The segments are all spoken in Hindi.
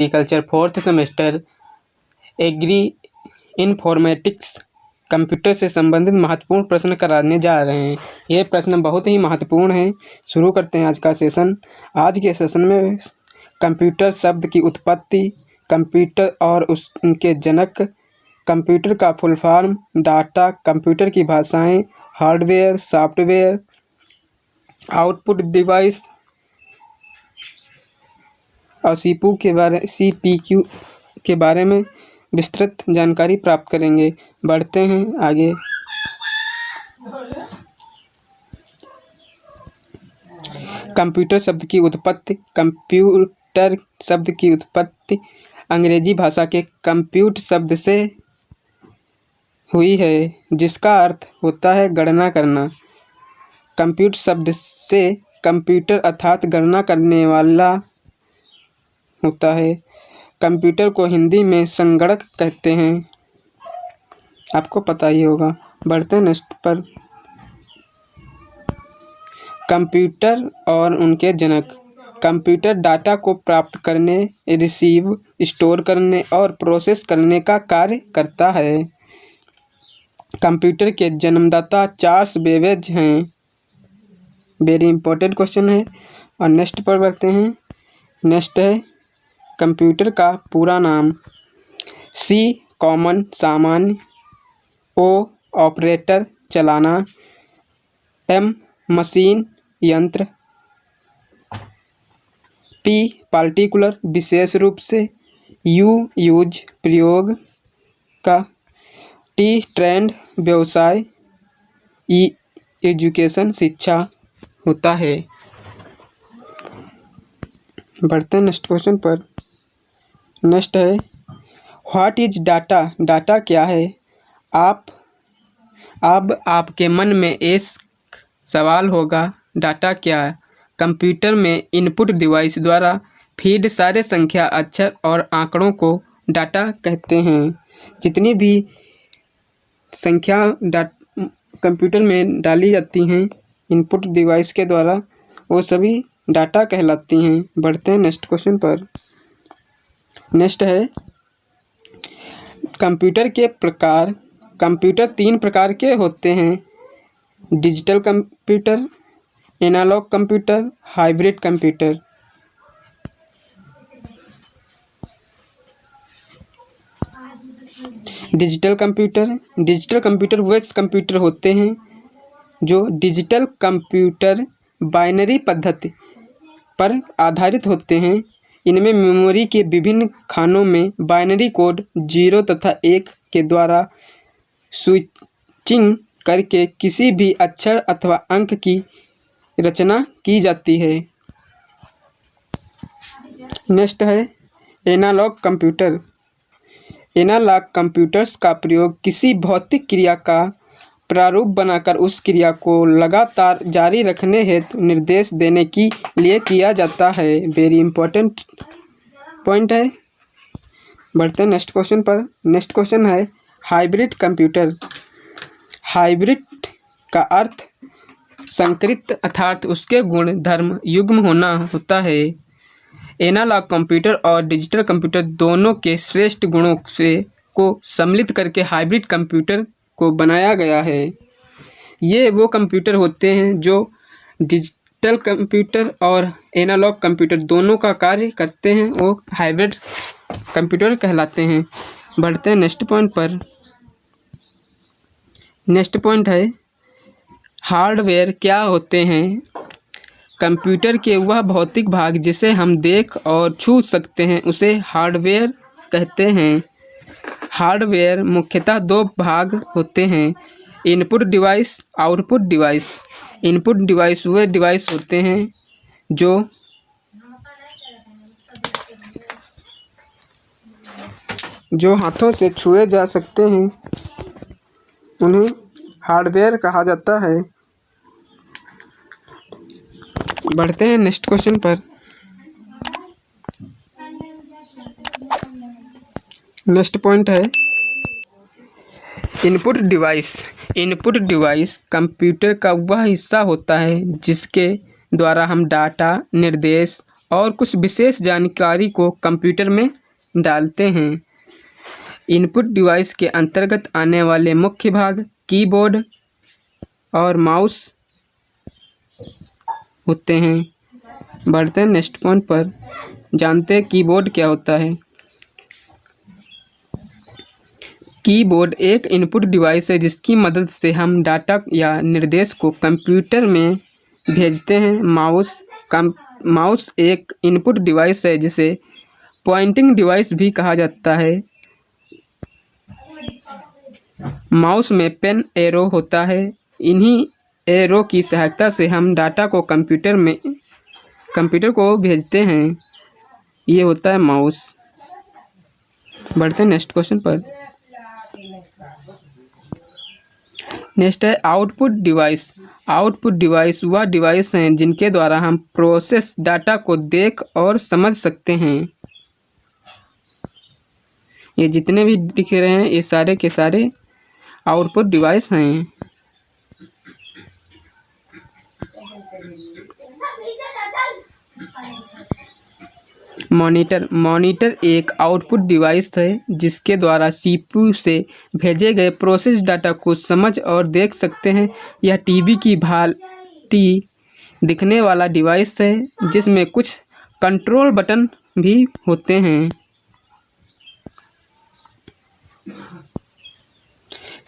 Agriculture fourth semester agri informatics computer से संबंधित महत्वपूर्ण प्रश्न कराने जा रहे हैं। ये प्रश्न बहुत ही महत्वपूर्ण हैं। शुरू करते हैं आज का सेशन। आज के सेशन में कंप्यूटर शब्द की उत्पत्ति, कंप्यूटर और उनके जनक, कंप्यूटर का फुल फॉर्म, डाटा, कंप्यूटर की भाषाएं, हार्डवेयर, सॉफ्टवेयर, आउटपुट डिवाइस और सीपीयू के बारे में विस्तृत जानकारी प्राप्त करेंगे। बढ़ते हैं आगे। कंप्यूटर शब्द की उत्पत्ति। कंप्यूटर शब्द की उत्पत्ति अंग्रेजी भाषा के कंप्यूट शब्द से हुई है, जिसका अर्थ होता है गणना करना। कंप्यूट शब्द से कंप्यूटर अर्थात गणना करने वाला होता है। कंप्यूटर को हिंदी में संगणक कहते हैं, आपको पता ही होगा। बढ़ते हैं नेक्स्ट पर। कंप्यूटर और उनके जनक। कंप्यूटर डाटा को प्राप्त करने, रिसीव, स्टोर करने और प्रोसेस करने का कार्य करता है। कंप्यूटर के जन्मदाता चार्ल्स बेबेज हैं। वेरी इंपॉर्टेंट क्वेश्चन है। और नेक्स्ट पर बढ़ते हैं। नेक्स्ट है कंप्यूटर का पूरा नाम। सी कॉमन सामान्य, ओ ऑपरेटर चलाना, एम मशीन यंत्र, पी पार्टिकुलर विशेष रूप से, यू यूज प्रयोग का, टी ट्रेंड व्यवसाय, ई एजुकेशन शिक्षा होता है। बढ़ते हैं नेक्स्ट क्वेश्चन पर। नेक्स्ट है व्हाट इज डाटा। डाटा क्या है। अब आपके मन में एक सवाल होगा, डाटा क्या है। कंप्यूटर में इनपुट डिवाइस द्वारा फीड सारे संख्या, अक्षर और आंकड़ों को डाटा कहते हैं। जितनी भी संख्या कंप्यूटर में डाली जाती हैं इनपुट डिवाइस के द्वारा, वो सभी डाटा कहलाती हैं। बढ़ते हैं नेक्स्ट क्वेश्चन पर। नेक्स्ट है कंप्यूटर के प्रकार। कंप्यूटर 3 प्रकार के होते हैं, digital computer, analog computer, hybrid computer. Digital computer वे कंप्यूटर होते हैं जो डिजिटल कंप्यूटर बाइनरी पद्धति पर आधारित होते हैं। इनमें मेमोरी के विभिन्न खानों में बाइनरी कोड 0 तथा 1 के द्वारा स्विचिंग करके किसी भी अक्षर अथवा अंक की रचना की जाती है। नेक्स्ट है एनालॉग कंप्यूटर। एनालॉग कंप्यूटर्स का प्रयोग किसी भौतिक क्रिया का प्रारूप बनाकर उस क्रिया को लगातार जारी रखने हेतु निर्देश देने के लिए किया जाता है। वेरी इंपॉर्टेंट पॉइंट है। बढ़ते हैं नेक्स्ट क्वेश्चन पर। नेक्स्ट क्वेश्चन है हाइब्रिड कंप्यूटर। हाइब्रिड का अर्थ संकरित अर्थात उसके गुण धर्म युग्म होना होता है। एनालॉग कंप्यूटर और डिजिटल कंप्यूटर दोनों के श्रेष्ठ गुणों से को सम्मिलित करके हाइब्रिड कंप्यूटर को बनाया गया है। ये वो कंप्यूटर होते हैं जो डिजिटल कंप्यूटर और एनालॉग कंप्यूटर दोनों का कार्य करते हैं, वो हाइब्रिड कंप्यूटर कहलाते हैं। बढ़ते हैं नेक्स्ट पॉइंट पर। नेक्स्ट पॉइंट है हार्डवेयर क्या होते हैं। कंप्यूटर के वह भौतिक भाग जिसे हम देख और छू सकते हैं उसे हार्डवेयर कहते हैं। हार्डवेयर मुख्यतः 2 भाग होते हैं, input device, output device. Input device वे डिवाइस होते हैं जो हाथों से छुए जा सकते हैं, उन्हें हार्डवेयर कहा जाता है। बढ़ते हैं नेक्स्ट क्वेश्चन पर। नेक्स्ट पॉइंट है input device. Input device computer का वह हिस्सा होता है जिसके द्वारा हम डाटा, निर्देश और कुछ विशेष जानकारी को कंप्यूटर में डालते हैं। इनपुट डिवाइस के अंतर्गत आने वाले मुख्य भाग कीबोर्ड और माउस होते हैं। बढ़ते हैं नेक्स्ट पॉइंट पर, जानते हैं कीबोर्ड क्या होता है। कीबोर्ड एक इनपुट डिवाइस है जिसकी मदद से हम डाटा या निर्देश को कंप्यूटर में भेजते हैं। माउस एक इनपुट डिवाइस है जिसे पॉइंटिंग डिवाइस भी कहा जाता है। माउस में पेन एरो होता है। इन्हीं एरो की सहायता से हम डाटा को कंप्यूटर को भेजते हैं। ये होता है माउस। बढ़ते हैं नेक्स्ट क्वेश्चन पर। नेक्स्ट है आउटपुट डिवाइस। आउटपुट डिवाइस वह डिवाइस हैं जिनके द्वारा हम प्रोसेस डाटा को देख और समझ सकते हैं। ये जितने भी दिख रहे हैं ये सारे के सारे आउटपुट डिवाइस हैं। मॉनिटर एक आउटपुट डिवाइस है जिसके द्वारा सीपीयू से भेजे गए प्रोसेस डाटा को समझ और देख सकते हैं। यह टीवी की भांति दिखने वाला डिवाइस है जिसमें कुछ कंट्रोल बटन भी होते हैं।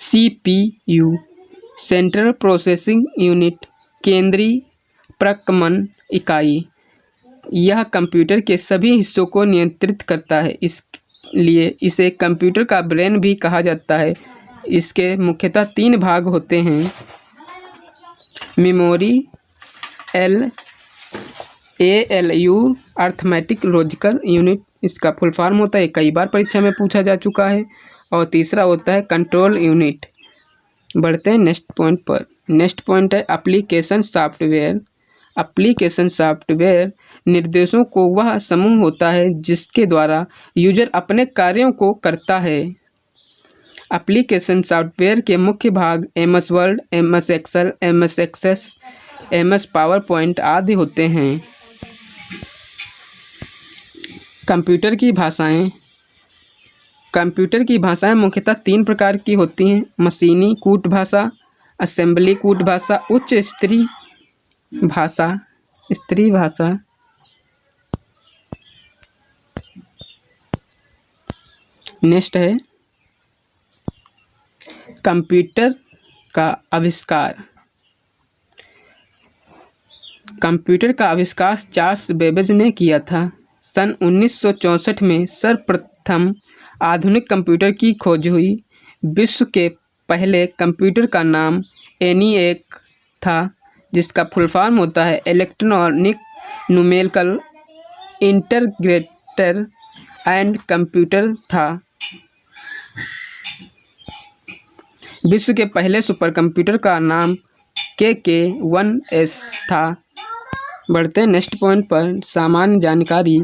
सीपीयू सेंट्रल प्रोसेसिंग यूनिट, केंद्रीय प्रक्रमण इकाई, यह कंप्यूटर के सभी हिस्सों को नियंत्रित करता है, इसलिए इसे कंप्यूटर का ब्रेन भी कहा जाता है। इसके मुख्यतः 3 भाग होते हैं। Memory, ALU arithmetic logical unit, इसका फुल फॉर्म होता है, कई बार परीक्षा में पूछा जा चुका है। और तीसरा होता है कंट्रोल यूनिट। बढ़ते हैं नेक्स्ट पॉइंट पर। नेक्स्ट पॉइंट है एप्लीकेशन सॉफ्टवेयर। एप्लीकेशन सॉफ्टवेयर निर्देशों को वह समूह होता है जिसके द्वारा यूजर अपने कार्यों को करता है। एप्लीकेशन सॉफ्टवेयर के मुख्य भाग MS word, MS excel, MS access, MS PowerPoint आदि होते हैं। कंप्यूटर की भाषाएं मुख्यतः 3 प्रकार की होती हैं। मशीनी कूट भाषा, असेंबली कूट भाषा, उच्च स्तरीय भाषा। नेक्स्ट है कंप्यूटर का आविष्कार। कंप्यूटर का आविष्कार चार्ल्स बेबेज ने किया था। सन 1964 में सर्वप्रथम आधुनिक कंप्यूटर की खोज हुई। विश्व के पहले कंप्यूटर का नाम ENIAC था जिसका फुल फॉर्म होता है electronic numerical integrator and computer था। विश्व के पहले सुपर कंप्यूटर का नाम KK-1S था। बढ़ते हैं नेक्स्ट पॉइंट पर, सामान्य जानकारी।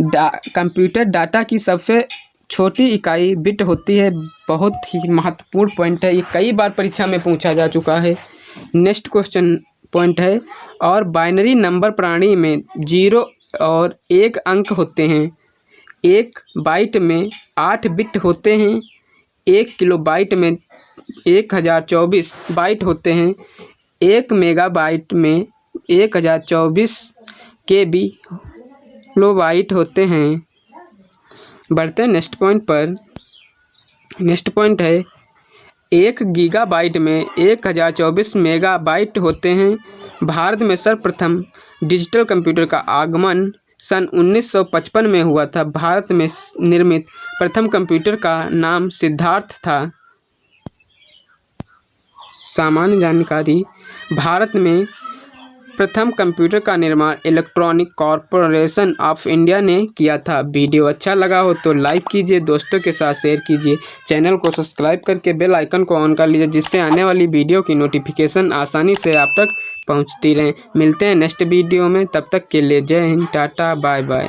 कंप्यूटर डाटा की सबसे छोटी इकाई बिट होती है। बहुत ही महत्वपूर्ण पॉइंट है, ये कई बार परीक्षा में पूछा जा चुका है। नेक्स्ट क्वेश्चन पॉइंट है और बाइनरी नंबर प्रणाली में 0 और 1 अंक होते हैं। 1 बाइट में 8 बिट होते हैं। 1 किलोबाइट में 1024 बाइट होते हैं। 1 मेगाबाइट में 1024 KB किलोबाइट होते हैं। बढ़ते हैं नेक्स्ट पॉइंट पर। नेक्स्ट पॉइंट है 1 गीगाबाइट में 1024 मेगाबाइट होते हैं। भारत में सर्वप्रथम डिजिटल कंप्यूटर का आगमन सन 1955 में हुआ था। भारत में निर्मित प्रथम कंप्यूटर का नाम सिद्धार्थ था। सामान्य जानकारी। भारत में प्रथम कंप्यूटर का निर्माण इलेक्ट्रॉनिक कॉरपोरेशन ऑफ इंडिया ने किया था। वीडियो अच्छा लगा हो तो लाइक कीजिए, दोस्तों के साथ शेयर कीजिए, चैनल को सब्सक्राइब करके बेल आइकन को ऑन कर लीजिए जिससे आने वाली वीडियो की नोटिफिकेशन आसानी से आप तक पहुंचती रहे। मिलते हैं नेक्स्ट वीडियो में, तब तक के लिए जय हिंद, टाटा, बाय बाय।